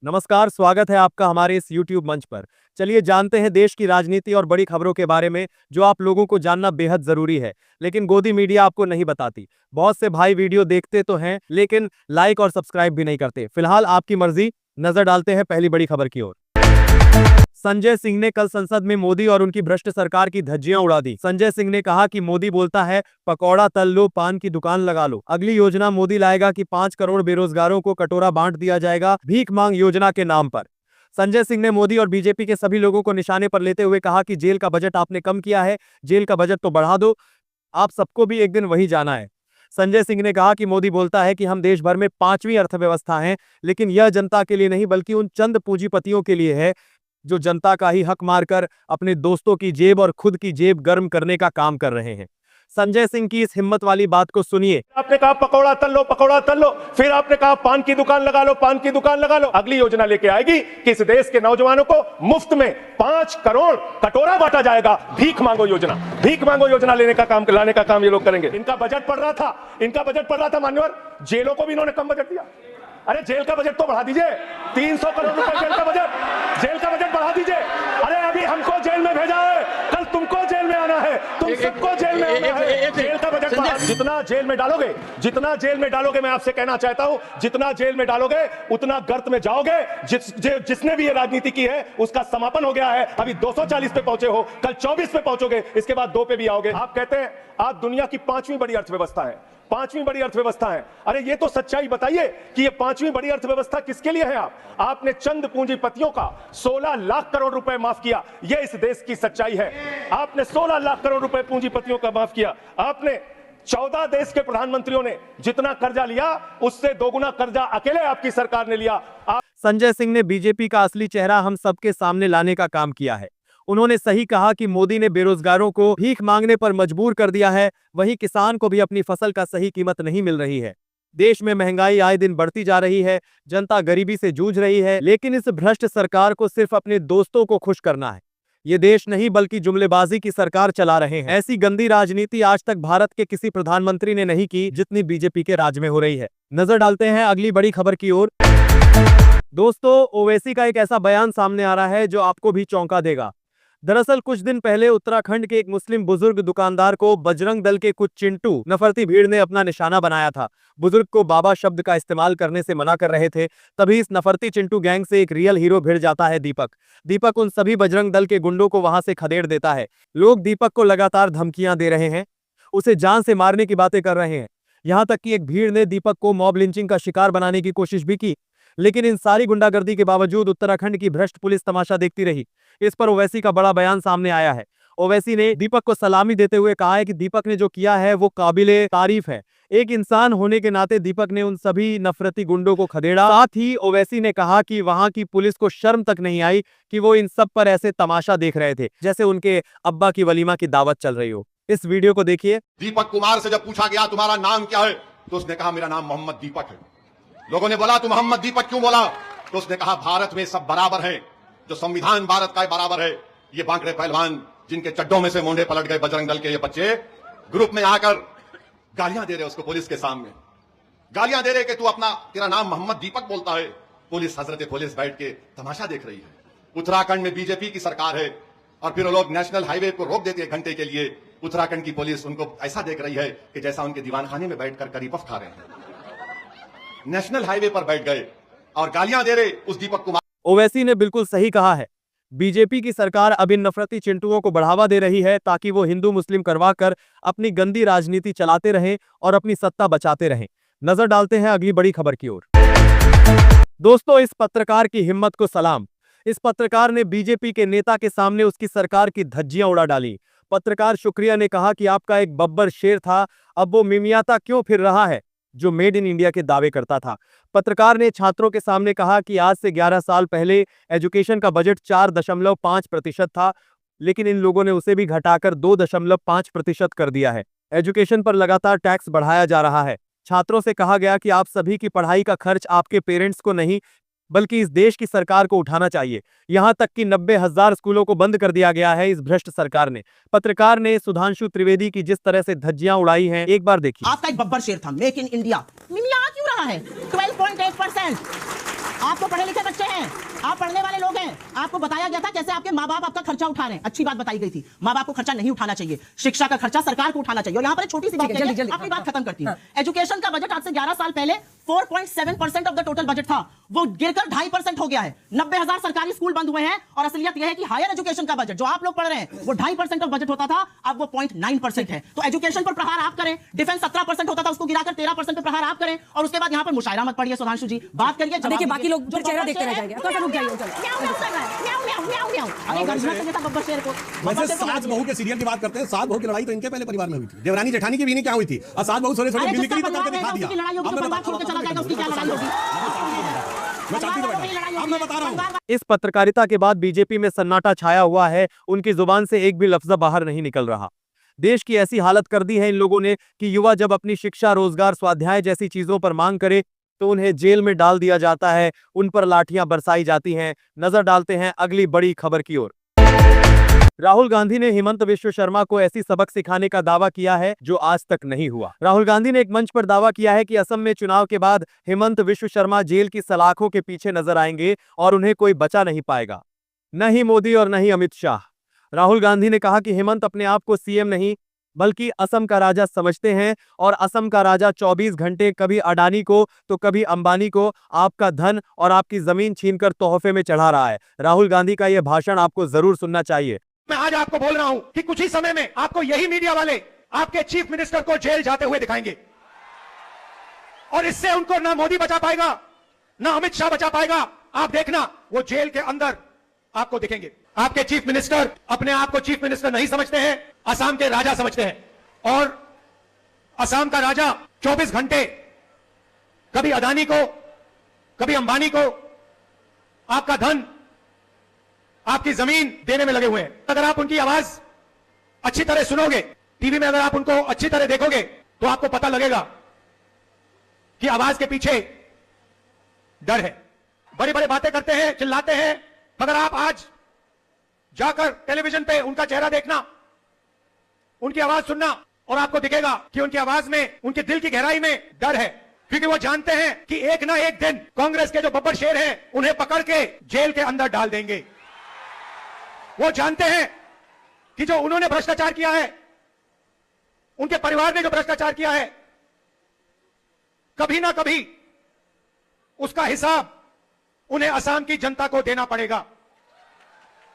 नमस्कार, स्वागत है आपका हमारे इस YouTube मंच पर। चलिए जानते हैं देश की राजनीति और बड़ी खबरों के बारे में जो आप लोगों को जानना बेहद जरूरी है, लेकिन गोदी मीडिया आपको नहीं बताती। बहुत से भाई वीडियो देखते तो हैं, लेकिन लाइक और सब्सक्राइब भी नहीं करते। फिलहाल आपकी मर्जी, नजर डालते हैं पहली बड़ी खबर की ओर। संजय सिंह ने कल संसद में मोदी और उनकी भ्रष्ट सरकार की धज्जियां उड़ा दी। संजय सिंह ने कहा कि मोदी बोलता है पकौड़ा तल लो, पान की दुकान लगा लो। अगली योजना मोदी लाएगा कि 5 करोड़ बेरोजगारों को कटोरा बांट दिया जाएगा भीख मांग योजना के नाम पर। संजय सिंह ने मोदी और बीजेपी के सभी लोगों को निशाने पर लेते हुए कहा कि जेल का बजट आपने कम किया है, जेल का बजट तो बढ़ा दो, आप सबको भी एक दिन वही जाना है। संजय सिंह ने कहा कि मोदी बोलता है कि हम देश भर में 5वीं अर्थव्यवस्था हैं, लेकिन यह जनता के लिए नहीं बल्कि उन चंद पूंजीपतियों के लिए है जो जनता का ही हक मारकर अपने दोस्तों की जेब और खुद की जेब गर्म करने का काम कर रहे हैं। संजय सिंह की इस हिम्मत वाली बात को सुनिए। आपने कहा पकौड़ा तल लो, फिर आपने कहा पान की दुकान लगा लो, पान की दुकान लगा लो। अगली योजना लेके आएगी कि इस देश के नौजवानों को मुफ्त में 5 करोड़ कटोरा बांटा जाएगा। भीख मांगो योजना लाने का काम ये लोग करेंगे। इनका बजट पड़ रहा था मान्यवर, जेलों को भी इन्होंने कम बजट दिया। अरे जेल का बजट तो बढ़ा दीजिए, 300 करोड़ रुपए जेल का बजट बढ़ा दीजिए। अरे अभी हमको जेल में भेजा है, कल तुमको जेल में आना है, तुम सबको जेल में आना है। जेल का बजट बढ़ा। जितना जेल में डालोगे मैं आपसे कहना चाहता हूं, जितना जेल में डालोगे उतना गर्त में जाओगे। जिसने भी ये राजनीति की है उसका समापन हो गया है। अभी 240 पे पहुंचे हो, कल 24 पे पहुंचोगे, इसके बाद 2 पे भी आओगे। आप कहते हैं आप दुनिया की 5वीं बड़ी अर्थव्यवस्था है। अरे ये तो सच्चाई बताइए कि ये 5वीं बड़ी अर्थव्यवस्था किसके लिए है? आपने चंद पूंजीपतियों का 16 लाख करोड़ रुपए माफ किया। ये इस देश की सच्चाई है। आपने 16 लाख करोड़ रुपए पूंजीपतियों का माफ किया। आपने 14 देश के प्रधानमंत्रियों ने जितना कर्जा लिया उससे दोगुना कर्जा अकेले आपकी सरकार ने लिया। संजय सिंह ने बीजेपी का असली चेहरा हम सबके सामने लाने का काम किया है। उन्होंने सही कहा कि मोदी ने बेरोजगारों को भीख मांगने पर मजबूर कर दिया है, वहीं किसान को भी अपनी फसल का सही कीमत नहीं मिल रही है। देश में महंगाई आए दिन बढ़ती जा रही है, जनता गरीबी से जूझ रही है, लेकिन इस भ्रष्ट सरकार को सिर्फ अपने दोस्तों को खुश करना है। ये देश नहीं बल्कि जुमलेबाजी की सरकार चला रहे हैं। ऐसी गंदी राजनीति आज तक भारत के किसी प्रधानमंत्री ने नहीं की जितनी बीजेपी के राज में हो रही है। नजर डालते हैं अगली बड़ी खबर की ओर। दोस्तों, ओवैसी का एक ऐसा बयान सामने आ रहा है जो आपको भी चौंका देगा। दरअसल कुछ दिन पहले उत्तराखंड के एक मुस्लिम बुजुर्ग दुकानदार को बजरंग दल के कुछ चिंटू नफरती भीड़ ने अपना निशाना बनाया था। बुजुर्ग को बाबा शब्द का इस्तेमाल करने से मना कर रहे थे। तभी इस नफरती चिंटू गैंग से एक रियल हीरो भिड़ जाता है दीपक उन सभी बजरंग दल के गुंडों को वहां से खदेड़ देता है। लोग दीपक को लगातार धमकियां दे रहे हैं, उसे जान से मारने की बातें कर रहे हैं। यहां तक कि एक भीड़ ने दीपक को मॉब लिंचिंग का शिकार बनाने की कोशिश भी की, लेकिन इन सारी गुंडागर्दी के बावजूद उत्तराखंड की भ्रष्ट पुलिस तमाशा देखती रही। इस पर ओवैसी का बड़ा बयान सामने आया है। ओवैसी ने दीपक को सलामी देते हुए कहा है कि दीपक ने जो किया है वो काबिले तारीफ है। एक इंसान होने के नाते दीपक ने उन सभी नफरती गुंडों को खदेड़ा। साथ ही ओवैसी ने कहा कि वहां की पुलिस को शर्म तक नहीं आई कि वो इन सब पर ऐसे तमाशा देख रहे थे जैसे उनके अब्बा की वलीमा की दावत चल रही हो। इस वीडियो को देखिए। दीपक कुमार से जब पूछा गया तुम्हारा नाम क्या है, तो उसने कहा मेरा नाम मोहम्मद दीपक है। लोगों ने बोला तू मोहम्मद दीपक क्यों बोला, तो उसने कहा भारत में सब बराबर है, जो संविधान भारत का बराबर है। ये बांकड़े पहलवान जिनके चड्डों में से मोंढे पलट गए बजरंग दल के ये बच्चे ग्रुप में आकर गालियां दे रहे उसको, पुलिस के सामने गालियां दे रहे कि तू तेरा नाम मोहम्मद दीपक बोलता है। हजरत पुलिस बैठ के तमाशा देख रही है। उत्तराखंड में बीजेपी की सरकार है और फिर वो लोग नेशनल हाईवे को रोक देते हैं घंटे के लिए। उत्तराखंड की पुलिस उनको ऐसा देख रही है कि जैसा उनके दीवान खाने में बैठकर करी पफ खा रहे हैं। नेशनल हाईवे पर बैठ गए और गालियां दे रहे उस दीपक कुमार। ओवैसी ने बिल्कुल सही कहा है। बीजेपी की सरकार अब इन नफरती चिंटुओं को बढ़ावा दे रही है ताकि वो हिंदू मुस्लिम करवाकर अपनी गंदी राजनीति चलाते रहें और अपनी सत्ता बचाते रहें। नजर डालते हैं अगली बड़ी खबर की ओर। दोस्तों, इस पत्रकार की हिम्मत को सलाम। इस पत्रकार ने बीजेपी के नेता के सामने उसकी सरकार की धज्जियां उड़ा डाली। पत्रकार शुक्रिया ने कहा कि आपका एक बब्बर शेर था, अब वो मिमियाता क्यों फिर रहा है जो मेड इन इंडिया के दावे करता था। पत्रकार ने छात्रों के सामने कहा कि आज से 11 साल पहले एजुकेशन का बजट 4.5% था, लेकिन इन लोगों ने उसे भी घटाकर 2.5% कर दिया है। एजुकेशन पर लगातार टैक्स बढ़ाया जा रहा है। छात्रों से कहा गया कि आप सभी की पढ़ाई का खर्च आपके पेरेंट्स को नहीं बल्कि इस देश की सरकार को उठाना चाहिए। यहां तक कि 90,000 स्कूलों को बंद कर दिया गया है इस भ्रष्ट सरकार ने। पत्रकार ने सुधांशु त्रिवेदी की जिस तरह से धज्जियां उड़ाई हैं, एक बार देखिए। आपका एक बब्बर शेर था, मेक इन इंडिया। मिमिया क्यों रहा है? 12.8%। आप तो पढ़े लिखे बच्चे हैं, आप पढ़ने वाले लोग हैं, आपको बताया गया था कैसे आपके माँ बाप आपका खर्चा उठा रहे हैं, अच्छी बात बताई गई थी। माँ बाप को खर्चा नहीं उठाना चाहिए, शिक्षा का खर्चा सरकार को उठाना चाहिए। और यहाँ पर एक छोटी सी बात कहिए, अपनी बात खत्म करती हूँ। एजुकेशन का बजट आज से 11 साल पहले 4.7% ऑफ द टोटल बजट था, वो गिरकर 2.5% हो गया है। 90,000 सरकारी स्कूल बंद हुए हैं और असलियत यह है कि हायर एजुकेशन का बजट जो आप लोग पढ़ रहे हैं वो 2.5% ऑफ बजट होता था, अब वो 0.9% है। तो एजुकेशन पर प्रहार आप करें, डिफेंस 17% होता था, उसको गिराकर 13% पे प्रहार आप करें, और उसके बाद यहाँ पर मुशायरा मत पढ़िए सुधांशु जी, बात करिए। देखिए बाकी लोग जो चेहरा देखते रह जाएंगे। वैसे सास बहू के सीरियल की बात करते हैं, सास बहू की लड़ाई तो इनके पहले परिवार में हुई थी, देवरानी जेठानी की भी नहीं क्या हुई थी, और सास बहू सोरे सोरे मिमिक्री तो करके दिखा दिया। मैं बता रहा हूं। इस पत्रकारिता के बाद बीजेपी में सन्नाटा छाया हुआ है, उनकी जुबान से एक भी लफ्ज बाहर नहीं निकल रहा। देश की ऐसी हालत कर दी है इन लोगों ने कि युवा जब अपनी शिक्षा, रोजगार, स्वाध्याय जैसी चीजों पर मांग करे तो उन्हें जेल में डाल दिया जाता है, उन पर लाठियां बरसाई जाती हैं। नजर डालते हैं अगली बड़ी खबर की ओर। राहुल गांधी ने हेमंत विश्व शर्मा को ऐसी सबक सिखाने का दावा किया है जो आज तक नहीं हुआ। राहुल गांधी ने एक मंच पर दावा किया है कि असम में चुनाव के बाद हेमंत विश्व शर्मा जेल की सलाखों के पीछे नजर आएंगे और उन्हें कोई बचा नहीं पाएगा, न ही मोदी और न ही अमित शाह। राहुल गांधी ने कहा कि हेमंत अपने आप को सीएम नहीं बल्कि असम का राजा समझते हैं, और असम का राजा 24 घंटे कभी अडानी को तो कभी अंबानी को आपका धन और आपकी जमीन छीनकर तोहफे में चढ़ा रहा है। राहुल गांधी का यह भाषण आपको जरूर सुनना चाहिए। मैं आज आपको बोल रहा हूं कि कुछ ही समय में आपको यही मीडिया वाले आपके चीफ मिनिस्टर को जेल जाते हुए दिखाएंगे, और इससे उनको ना मोदी बचा पाएगा ना अमित शाह बचा पाएगा। आप देखना, वो जेल के अंदर आपको दिखेंगे। आपके चीफ मिनिस्टर अपने आप को चीफ मिनिस्टर नहीं समझते हैं, असम के राजा समझते हैं, और असम का राजा 24 घंटे कभी अदानी को कभी अंबानी को आपका धन, आपकी जमीन देने में लगे हुए हैं। अगर आप उनकी आवाज अच्छी तरह सुनोगे, टीवी में अगर आप उनको अच्छी तरह देखोगे, तो आपको पता लगेगा कि आवाज के पीछे डर है। बड़ी बड़ी बातें करते हैं, चिल्लाते हैं, मगर आप आज जाकर टेलीविजन पे उनका चेहरा देखना, उनकी आवाज सुनना, और आपको दिखेगा कि उनकी आवाज में, उनके दिल की गहराई में डर है, क्योंकि वो जानते हैं कि एक ना एक दिन कांग्रेस के जो बब्बर शेर हैं उन्हें पकड़ के जेल के अंदर डाल देंगे। वो जानते हैं कि जो उन्होंने भ्रष्टाचार किया है, उनके परिवार ने जो भ्रष्टाचार किया है, कभी ना कभी उसका हिसाब उन्हें असम की जनता को देना पड़ेगा।